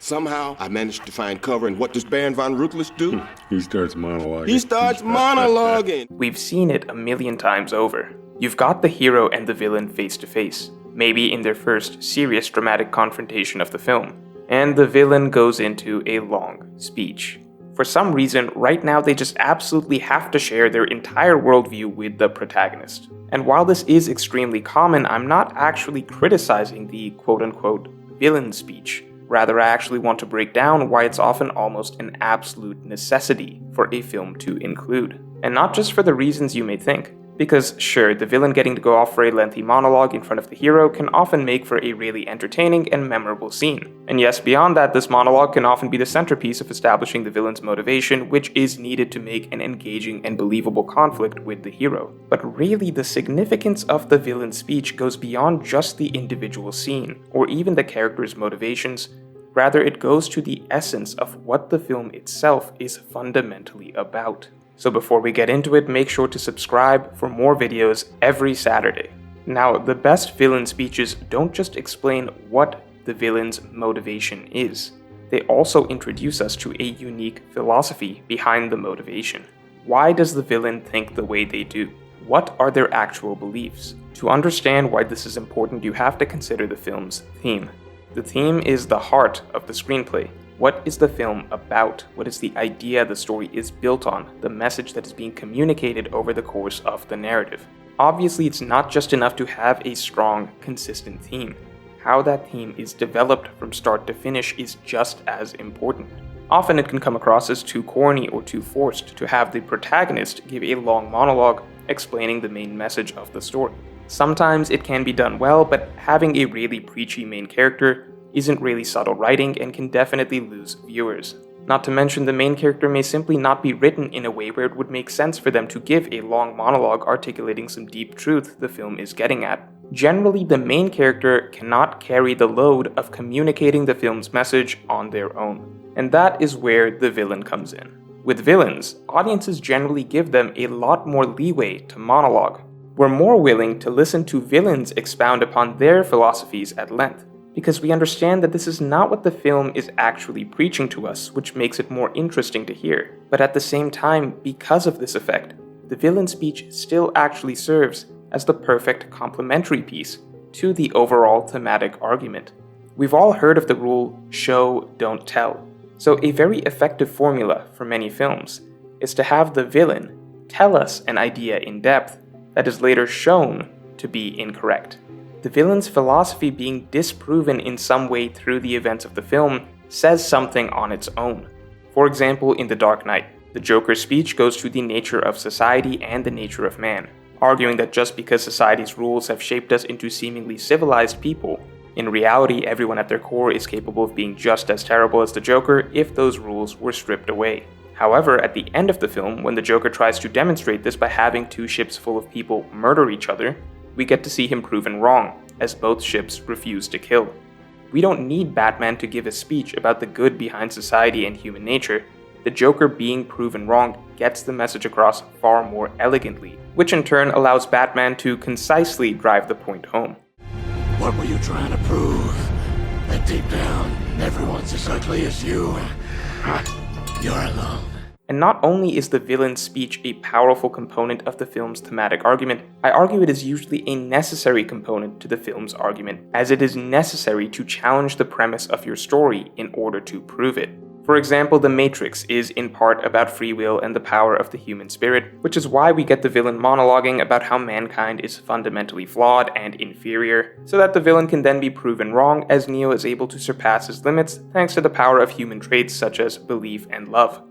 Somehow, I managed to find cover, and what does Baron von Ruthless do? He starts monologuing. He starts monologuing! We've seen it a million times over. You've got the hero and the villain face to face, maybe in their first serious dramatic confrontation of the film, and the villain goes into a long speech. For some reason, right now they just absolutely have to share their entire worldview with the protagonist. And while this is extremely common, I'm not actually criticizing the quote-unquote villain speech. Rather, I actually want to break down why it's often almost an absolute necessity for a film to include. And not just for the reasons you may think. Because sure, the villain getting to go off for a lengthy monologue in front of the hero can often make for a really entertaining and memorable scene. And yes, beyond that, this monologue can often be the centerpiece of establishing the villain's motivation, which is needed to make an engaging and believable conflict with the hero. But really, the significance of the villain's speech goes beyond just the individual scene, or even the character's motivations. Rather, it goes to the essence of what the film itself is fundamentally about. So before we get into it, make sure to subscribe for more videos every Saturday. Now, the best villain speeches don't just explain what the villain's motivation is. They also introduce us to a unique philosophy behind the motivation. Why does the villain think the way they do? What are their actual beliefs? To understand why this is important, you have to consider the film's theme. The theme is the heart of the screenplay. What is the film about? What is the idea the story is built on? The message that is being communicated over the course of the narrative? Obviously, it's not just enough to have a strong, consistent theme. How that theme is developed from start to finish is just as important. Often it can come across as too corny or too forced to have the protagonist give a long monologue explaining the main message of the story. Sometimes it can be done well, but having a really preachy main character isn't really subtle writing and can definitely lose viewers. Not to mention, the main character may simply not be written in a way where it would make sense for them to give a long monologue articulating some deep truth the film is getting at. Generally, the main character cannot carry the load of communicating the film's message on their own. And that is where the villain comes in. With villains, audiences generally give them a lot more leeway to monologue. We're more willing to listen to villains expound upon their philosophies at length, because we understand that this is not what the film is actually preaching to us, which makes it more interesting to hear. But at the same time, because of this effect, the villain speech still actually serves as the perfect complementary piece to the overall thematic argument. We've all heard of the rule, show, don't tell. So a very effective formula for many films is to have the villain tell us an idea in depth that is later shown to be incorrect. The villain's philosophy being disproven in some way through the events of the film says something on its own. For example, in The Dark Knight, the Joker's speech goes to the nature of society and the nature of man, arguing that just because society's rules have shaped us into seemingly civilized people, in reality everyone at their core is capable of being just as terrible as the Joker if those rules were stripped away. However, at the end of the film, when the Joker tries to demonstrate this by having two ships full of people murder each other, we get to see him proven wrong, as both ships refuse to kill. We don't need Batman to give a speech about the good behind society and human nature. The Joker being proven wrong gets the message across far more elegantly, which in turn allows Batman to concisely drive the point home. What were you trying to prove? That deep down, everyone's as ugly as you. You're alone. And not only is the villain's speech a powerful component of the film's thematic argument, I argue it is usually a necessary component to the film's argument, as it is necessary to challenge the premise of your story in order to prove it. For example, The Matrix is in part about free will and the power of the human spirit, which is why we get the villain monologuing about how mankind is fundamentally flawed and inferior, so that the villain can then be proven wrong as Neo is able to surpass his limits thanks to the power of human traits such as belief and love.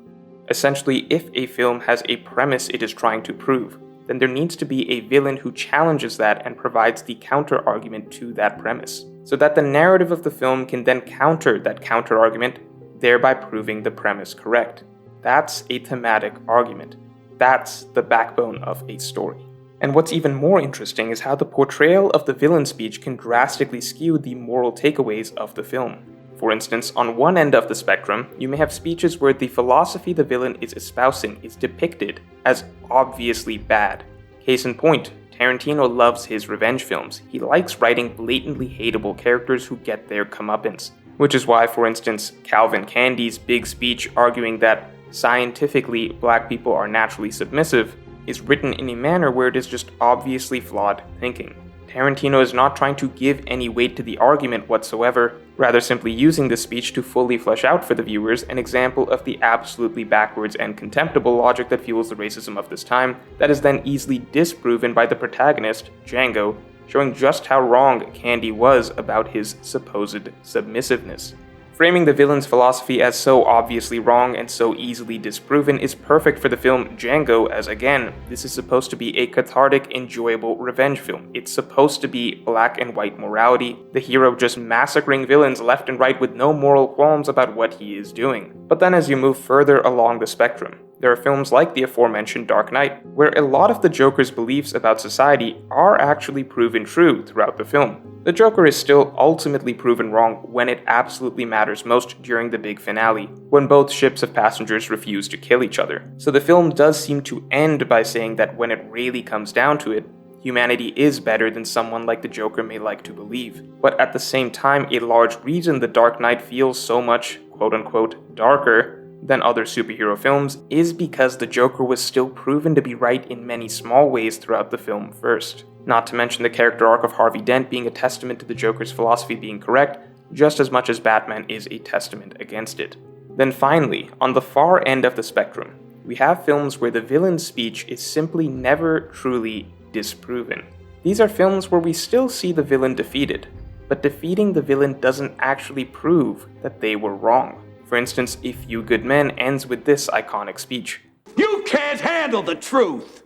Essentially, if a film has a premise it is trying to prove, then there needs to be a villain who challenges that and provides the counter-argument to that premise, so that the narrative of the film can then counter that counter-argument, thereby proving the premise correct. That's a thematic argument. That's the backbone of a story. And what's even more interesting is how the portrayal of the villain speech can drastically skew the moral takeaways of the film. For instance, on one end of the spectrum, you may have speeches where the philosophy the villain is espousing is depicted as obviously bad. Case in point, Tarantino loves his revenge films. He likes writing blatantly hateable characters who get their comeuppance. Which is why, for instance, Calvin Candy's big speech arguing that scientifically black people are naturally submissive is written in a manner where it is just obviously flawed thinking. Tarantino is not trying to give any weight to the argument whatsoever, rather simply using this speech to fully flesh out for the viewers an example of the absolutely backwards and contemptible logic that fuels the racism of this time, that is then easily disproven by the protagonist, Django, showing just how wrong Candy was about his supposed submissiveness. Framing the villain's philosophy as so obviously wrong and so easily disproven is perfect for the film Django, as again, this is supposed to be a cathartic, enjoyable revenge film. It's supposed to be black and white morality, the hero just massacring villains left and right with no moral qualms about what he is doing. But then as you move further along the spectrum, there are films like the aforementioned Dark Knight, where a lot of the Joker's beliefs about society are actually proven true throughout the film. The Joker is still ultimately proven wrong when it absolutely matters most during the big finale, when both ships of passengers refuse to kill each other. So the film does seem to end by saying that when it really comes down to it, humanity is better than someone like the Joker may like to believe. But at the same time, a large reason the Dark Knight feels so much, quote-unquote, darker than other superhero films is because the Joker was still proven to be right in many small ways throughout the film first. Not to mention the character arc of Harvey Dent being a testament to the Joker's philosophy being correct, just as much as Batman is a testament against it. Then finally, on the far end of the spectrum, we have films where the villain's speech is simply never truly disproven. These are films where we still see the villain defeated, but defeating the villain doesn't actually prove that they were wrong. For instance, A Few Good Men ends with this iconic speech. You can't handle the truth!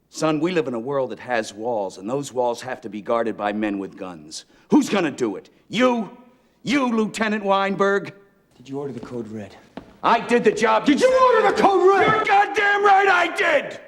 Son, we live in a world that has walls, and those walls have to be guarded by men with guns. Who's gonna do it? You? You, Lieutenant Weinberg? Did you order the code red? I did the job. Did you order the code red? You're goddamn right I did!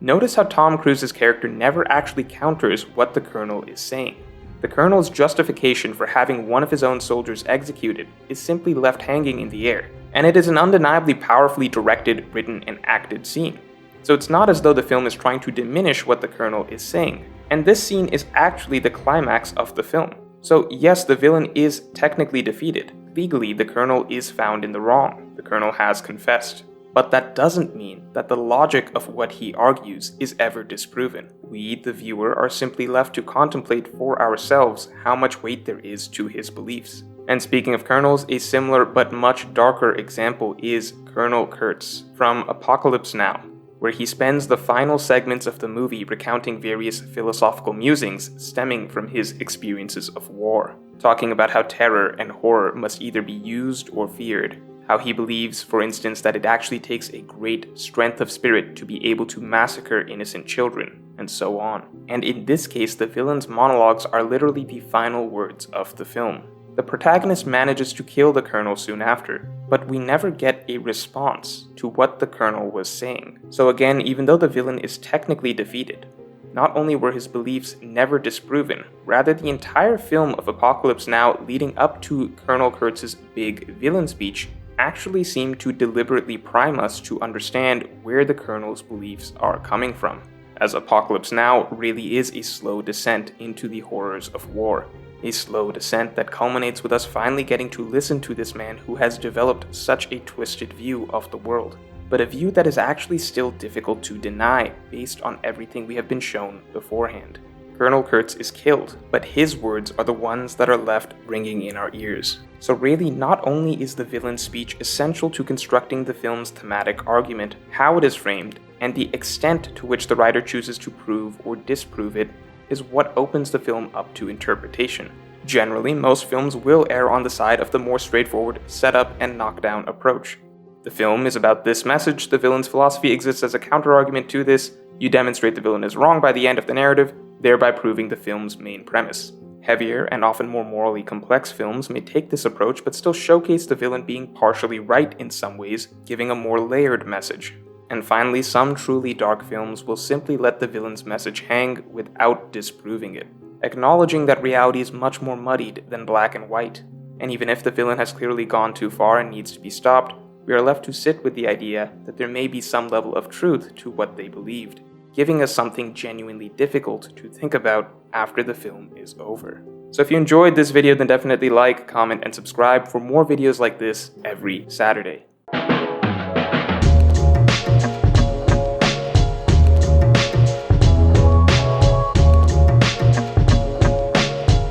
Notice how Tom Cruise's character never actually counters what the Colonel is saying. The Colonel's justification for having one of his own soldiers executed is simply left hanging in the air, and it is an undeniably powerfully directed, written, and acted scene. So it's not as though the film is trying to diminish what the Colonel is saying, and this scene is actually the climax of the film. So yes, the villain is technically defeated. Legally, the Colonel is found in the wrong. The Colonel has confessed. But that doesn't mean that the logic of what he argues is ever disproven. We, the viewer, are simply left to contemplate for ourselves how much weight there is to his beliefs. And speaking of colonels, a similar but much darker example is Colonel Kurtz from Apocalypse Now, where he spends the final segments of the movie recounting various philosophical musings stemming from his experiences of war, talking about how terror and horror must either be used or feared. How he believes, for instance, that it actually takes a great strength of spirit to be able to massacre innocent children, and so on. And in this case, the villain's monologues are literally the final words of the film. The protagonist manages to kill the Colonel soon after, but we never get a response to what the Colonel was saying. So again, even though the villain is technically defeated, not only were his beliefs never disproven, rather the entire film of Apocalypse Now leading up to Colonel Kurtz's big villain speech actually seem to deliberately prime us to understand where the Colonel's beliefs are coming from, as Apocalypse Now really is a slow descent into the horrors of war. A slow descent that culminates with us finally getting to listen to this man who has developed such a twisted view of the world, but a view that is actually still difficult to deny based on everything we have been shown beforehand. Colonel Kurtz is killed, but his words are the ones that are left ringing in our ears. So really, not only is the villain's speech essential to constructing the film's thematic argument, how it is framed, and the extent to which the writer chooses to prove or disprove it, is what opens the film up to interpretation. Generally, most films will err on the side of the more straightforward setup and knockdown approach. The film is about this message, the villain's philosophy exists as a counterargument to this, you demonstrate the villain is wrong by the end of the narrative, thereby proving the film's main premise. Heavier and often more morally complex films may take this approach but still showcase the villain being partially right in some ways, giving a more layered message. And finally, some truly dark films will simply let the villain's message hang without disproving it, acknowledging that reality is much more muddied than black and white. And even if the villain has clearly gone too far and needs to be stopped, we are left to sit with the idea that there may be some level of truth to what they believed, giving us something genuinely difficult to think about after the film is over. So if you enjoyed this video, then definitely like, comment, and subscribe for more videos like this every Saturday.